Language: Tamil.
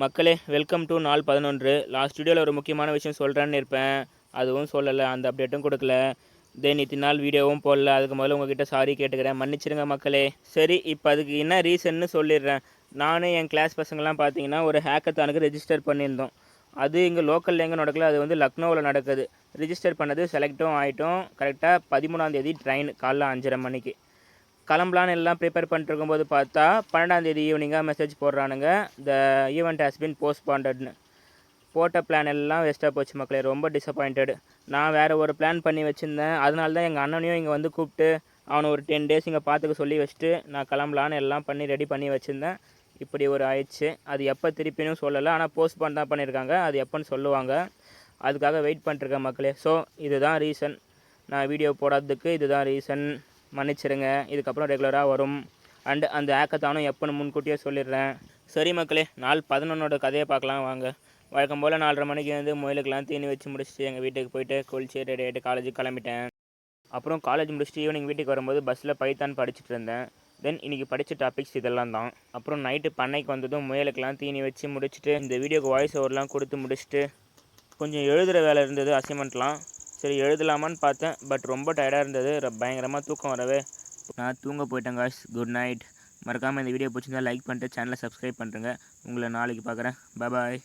மக்களே வெல்கம் டு நாள் 11. லாஸ்ட் வீடியோவில் ஒரு முக்கியமான விஷயம் சொல்கிறேன்னு இருப்பேன். அதுவும் சொல்லலை, அந்த அப்டேட்டும் கொடுக்கல. தென் இத்தனை நாள் வீடியோவும் போடல. அதுக்கு முதல்ல உங்ககிட்ட சாரி கேட்டுக்கிறேன், மன்னிச்சிருங்க மக்களே. சரி, இப்போ அதுக்கு என்ன ரீசன்னு சொல்லிடுறேன். நானும் என் கிளாஸ் பசங்கள்லாம் பார்த்தீங்கன்னா ஒரு ஹேக்கத்தானுக்கு ரெஜிஸ்டர் பண்ணியிருந்தோம். அது இங்கே லோக்கலில் எங்கே நடக்கல, அது வந்து லக்னோவில் நடக்குது. ரிஜிஸ்டர் பண்ணது செலக்டும் ஆகிட்டோம். கரெக்டாக 13ஆம் தேதி ட்ரெயின் காலைல 5:30 மணிக்கு கிளம்பலான்னு எல்லாம் ப்ரிப்பேர் பண்ணிட்டுருக்கும்போது பார்த்தா 12ஆம் தேதி ஈவினிங்காக மெசேஜ் போடுறானுங்க, த ஈவெண்ட் ஹாஸ் பின் போஸ்ட்பாண்டட்னு. போட்ட பிளான் எல்லாம் வேஸ்ட்டாக போச்சு மக்களே. ரொம்ப டிசப்பாயிண்டட். நான் வேறு ஒரு பிளான் பண்ணி வச்சுருந்தேன். அதனால தான் எங்கள் அண்ணனையும் இங்கே வந்து கூப்பிட்டு அவனை ஒரு 10 days இங்கே பார்த்துக்க சொல்லி வச்சுட்டு நான் கிளம்பலான்னு எல்லாம் பண்ணி ரெடி பண்ணி வச்சுருந்தேன். இப்படி ஒரு ஆயிடுச்சு. அது எப்போ திருப்பினும் சொல்லலை, ஆனால் போஸ்ட்பான் தான் பண்ணியிருக்காங்க. அது எப்போன்னு சொல்லுவாங்க. அதுக்காக வெயிட் பண்ணிட்டுருக்கேன் மக்களே. ஸோ இதுதான் ரீசன், நான் வீடியோ போடாததுக்கு இதுதான் ரீசன். மன்னிச்சிருங்க. இதுக்கப்புறம் ரெகுலராக வரும். அண்டு அந்த ஹேக்கத்தானும் எப்போன்னு முன்கூட்டியே சொல்லிடுறேன். சரி மக்களே, நாள் 11 கதையை பார்க்கலாம் வாங்க. வழக்கம் போல் 4:30 மணிக்கு வந்து முயலுக்கெல்லாம் தீனி வச்சு முடிச்சுட்டு எங்கள் வீட்டுக்கு போயிட்டு குளிச்சு ரெடி ஆகிட்டு காலேஜுக்கு கிளம்பிட்டேன். அப்புறம் காலேஜ் முடிச்சுட்டு ஈவினிங் வீட்டுக்கு வரும்போது பஸ்ஸில் பைத்தான் படிச்சுட்டு இருந்தேன். தென் இன்றைக்கி படித்த டாபிக்ஸ் இதெல்லாம் தான். அப்புறம் நைட்டு பண்ணைக்கு வந்ததும் முயலுக்கெல்லாம் தீனி வச்சு முடிச்சுட்டு இந்த வீடியோக்கு வாய்ஸ் ஓவர்லாம் கொடுத்து முடிச்சுட்டு கொஞ்சம் எழுதுகிற வேலை இருந்தது, அசைன்மெண்ட்லாம். சரி எழுதலாமான்னு பார்த்தேன், பட் ரொம்ப டயர்டாக இருந்தது. பயங்கரமாக தூக்கம் வரவே நான் தூங்க போயிட்டேன் காய்ஸ். Good night. மறக்காமல் இந்த வீடியோ பிடிச்சிருந்தா லைக் பண்ணிட்டு சேனலை சப்ஸ்கிரைப் பண்ணுறேங்க. உங்களை நாளைக்கு பார்க்குறேன். பாய்.